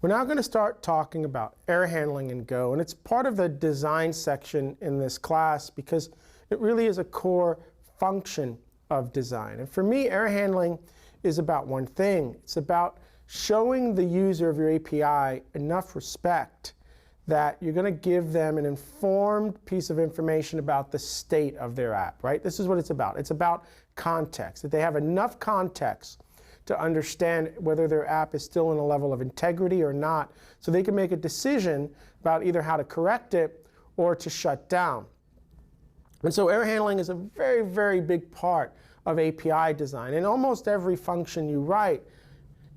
We're now going to start talking about error handling in Go, and it's part of the design section in this class because it really is a core function of design. And for me, error handling is about one thing. It's about showing the user of your API enough respect that you're going to give them an informed piece of information about the state of their app, right? This is what it's about. It's about context, that they have enough context to understand whether their app is still in a level of integrity or not, so they can make a decision about either how to correct it or to shut down. And so error handling is a very, very big part of API design. And almost every function you write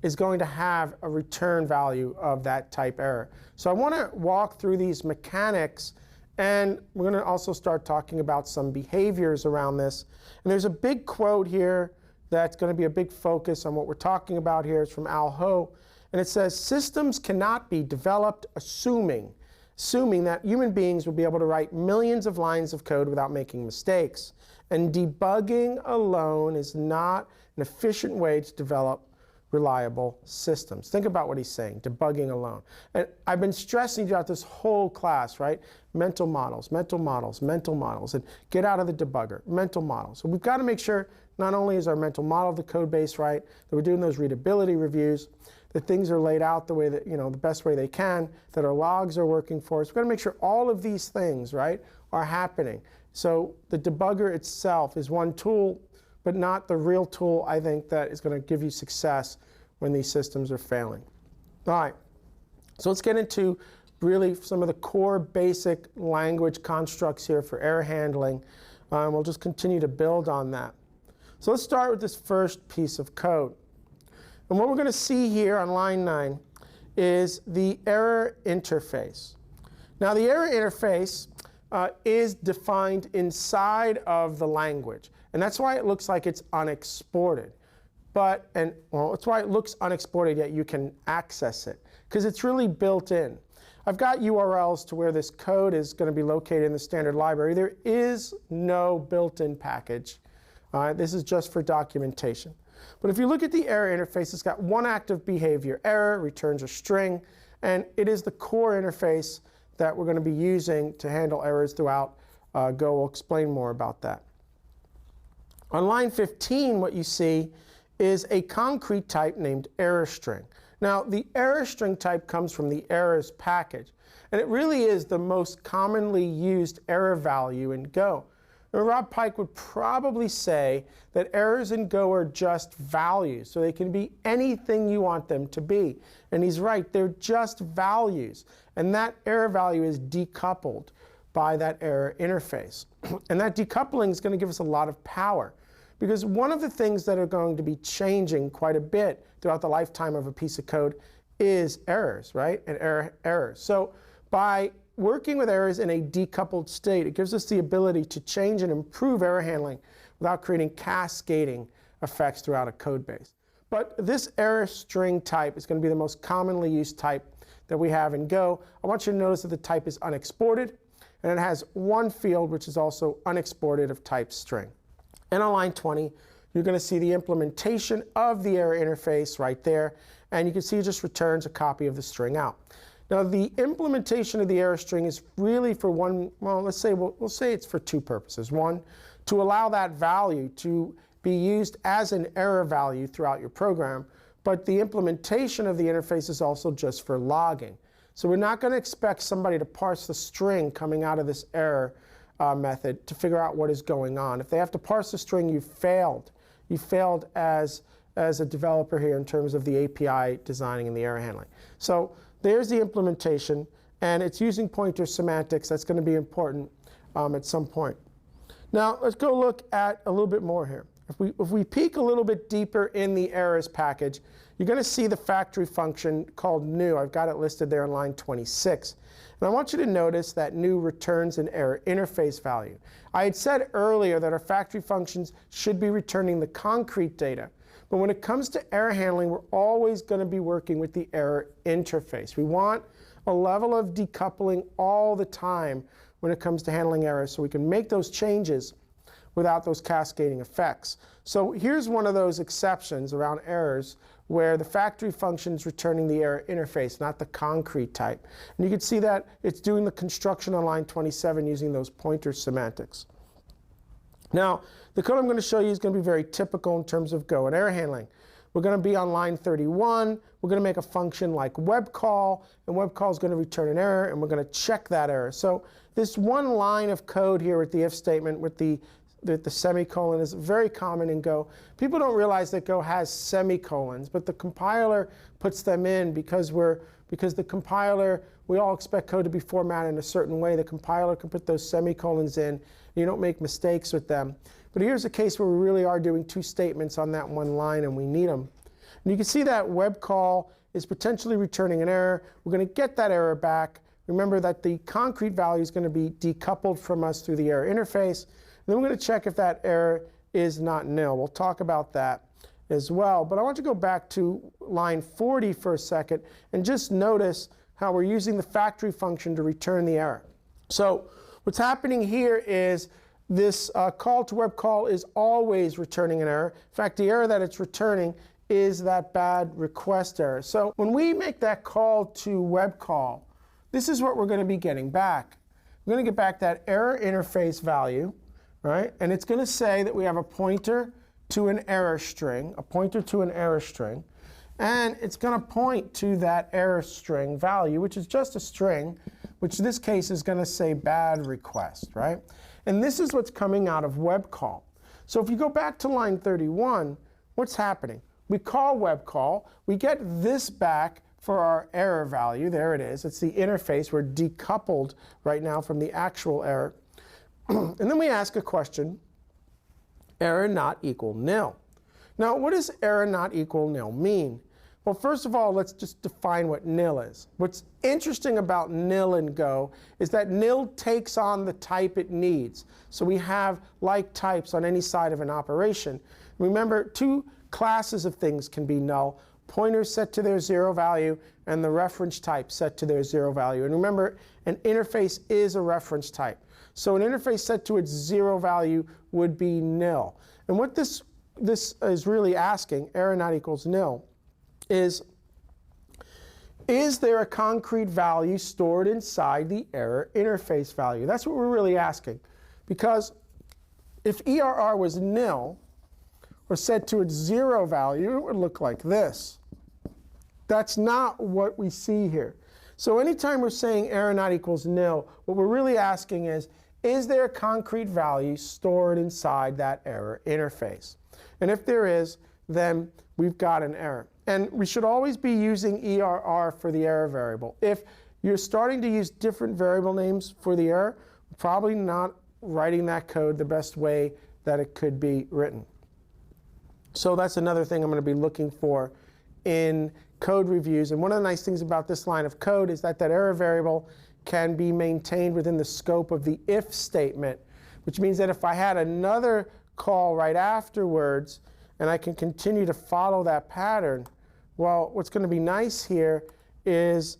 is going to have a return value of that type error. So I want to walk through these mechanics, and we're going to also start talking about some behaviors around this. And there's a big quote here that's going to be a big focus on what we're talking about here. It's from Al Ho, and it says, systems cannot be developed assuming that human beings will be able to write millions of lines of code without making mistakes. And debugging alone is not an efficient way to develop reliable systems. Think about what he's saying, debugging alone. And I've been stressing throughout this whole class, right? Mental models, mental models, mental models, and get out of the debugger, mental models. So we've got to make sure not only is our mental model of the code base right, that we're doing those readability reviews, that things are laid out the way that, the best way they can, that our logs are working for us. We've got to make sure all of these things, right, are happening. So the debugger itself is one tool, but not the real tool, I think, that is going to give you success when these systems are failing. All right, so let's get into really some of the core basic language constructs here for error handling. We'll just continue to build on that. So let's start with this first piece of code. And what we're going to see here on line 9 is the error interface. Now, the error interface is defined inside of the language. And that's why it looks like it's unexported. That's why it looks unexported, yet you can access it, because it's really built in. I've got URLs to where this code is going to be located in the standard library. There is no built-in package. This is just for documentation. But if you look at the error interface, it's got one active behavior, error, returns a string, and it is the core interface that we're going to be using to handle errors throughout Go. We'll explain more about that. On line 15, what you see is a concrete type named error string. Now, the error string type comes from the errors package, and it really is the most commonly used error value in Go. And Rob Pike would probably say that errors in Go are just values, so they can be anything you want them to be. And he's right, they're just values. And that error value is decoupled by that error interface. And that decoupling is going to give us a lot of power, because one of the things that are going to be changing quite a bit throughout the lifetime of a piece of code is errors, right? And errors. So by working with errors in a decoupled state, it gives us the ability to change and improve error handling without creating cascading effects throughout a code base. But this error string type is going to be the most commonly used type that we have in Go. I want you to notice that the type is unexported, and it has one field which is also unexported of type string. And on line 20, you're going to see the implementation of the error interface right there, and you can see it just returns a copy of the string out. Now, the implementation of the error string is really for one, well, we'll say it's for two purposes. One, to allow that value to be used as an error value throughout your program, but the implementation of the interface is also just for logging. So we're not going to expect somebody to parse the string coming out of this error method to figure out what is going on. If they have to parse the string, you failed. You failed as a developer here in terms of the API designing and the error handling. So there's the implementation, and it's using pointer semantics. That's going to be important at some point. Now, let's go look at a little bit more here. If we peek a little bit deeper in the errors package, you're going to see the factory function called new. I've got it listed there on line 26. And I want you to notice that new returns an error interface value. I had said earlier that our factory functions should be returning the concrete data. But when it comes to error handling, we're always going to be working with the error interface. We want a level of decoupling all the time when it comes to handling errors, so we can make those changes without those cascading effects. So here's one of those exceptions around errors where the factory function is returning the error interface, not the concrete type. And you can see that it's doing the construction on line 27 using those pointer semantics. Now, the code I'm going to show you is going to be very typical in terms of Go and error handling. We're going to be on line 31. We're going to make a function like web call, and web call is going to return an error, and we're going to check that error. So this one line of code here with the if statement with the semicolon is very common in Go. People don't realize that Go has semicolons, but the compiler puts them in because the compiler, we all expect code to be formatted in a certain way. The compiler can put those semicolons in. You don't make mistakes with them. But here's a case where we really are doing two statements on that one line, and we need them. And you can see that web call is potentially returning an error. We're going to get that error back. Remember that the concrete value is going to be decoupled from us through the error interface. And then we're going to check if that error is not nil. We'll talk about that as well. But I want to go back to line 40 for a second and just notice how we're using the factory function to return the error. So what's happening here is this call to web call is always returning an error. In fact, the error that it's returning is that bad request error. So when we make that call to web call, this is what we're going to be getting back. We're going to get back that error interface value, right? And it's going to say that we have a pointer to an error string, and it's going to point to that error string value, which is just a string, which in this case is going to say bad request, right? And this is what's coming out of web call. So if you go back to line 31, what's happening? We call web call, we get this back for our error value. There it is. It's the interface. We're decoupled right now from the actual error. And then we ask a question, error not equal nil. Now, what does error not equal nil mean? Well, first of all, let's just define what nil is. What's interesting about nil in Go is that nil takes on the type it needs. So we have like types on any side of an operation. Remember, two classes of things can be null. Pointers set to their 0 value and the reference type set to their 0 value. And remember, an interface is a reference type. So an interface set to its 0 value would be nil. And what this is really asking, error not equals nil, is there a concrete value stored inside the error interface value? That's what we're really asking. Because if ERR was nil, or set to its 0 value, it would look like this. That's not what we see here. So anytime we're saying error not equals nil, what we're really asking is there a concrete value stored inside that error interface? And if there is, then we've got an error. And we should always be using ERR for the error variable. If you're starting to use different variable names for the error, probably not writing that code the best way that it could be written. So that's another thing I'm going to be looking for in code reviews. And one of the nice things about this line of code is that error variable can be maintained within the scope of the if statement, which means that if I had another call right afterwards and I can continue to follow that pattern, well, what's going to be nice here is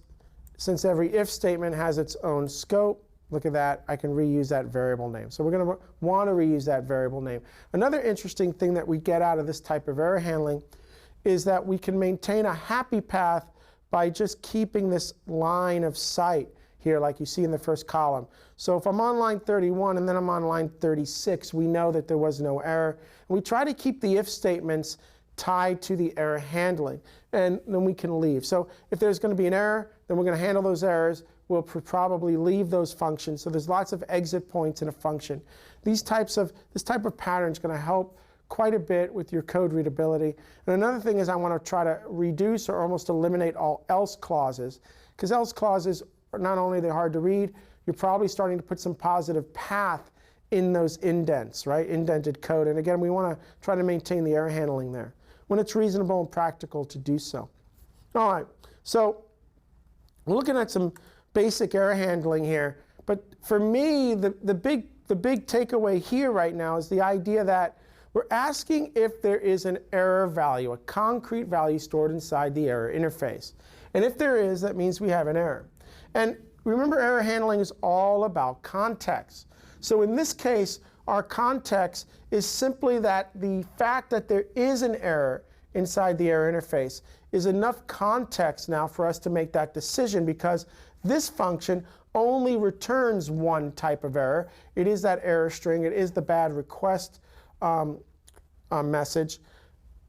since every if statement has its own scope, look at that, I can reuse that variable name. So we're going to want to reuse that variable name. Another interesting thing that we get out of this type of error handling is that we can maintain a happy path by just keeping this line of sight here like you see in the first column. So if I'm on line 31 and then I'm on line 36, we know that there was no error. And we try to keep the if statements tied to the error handling, and then we can leave. So if there's going to be an error, then we're going to handle those errors. We'll probably leave those functions. So there's lots of exit points in a function. This type of pattern is going to help quite a bit with your code readability. And another thing is I want to try to reduce or almost eliminate all else clauses, because else clauses are not only they're hard to read, you're probably starting to put some positive path in those indents, right? Indented code. And again, we want to try to maintain the error handling there when it's reasonable and practical to do so. All right, so we're looking at some basic error handling here. But for me, the big takeaway here right now is the idea that we're asking if there is an error value, a concrete value stored inside the error interface. And if there is, that means we have an error. And remember, error handling is all about context. So in this case, our context is simply that the fact that there is an error inside the error interface is enough context now for us to make that decision, because this function only returns one type of error. It is that error string. It is the bad request message.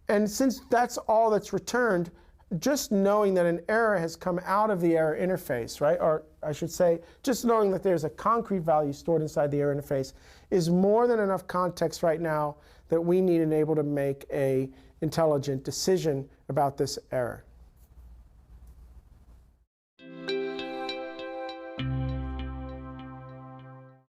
And since that's all that's returned, just knowing that an error has come out of the error interface, right? Or I should say, just knowing that there's a concrete value stored inside the error interface is more than enough context right now that we need to be able to make an intelligent decision about this error.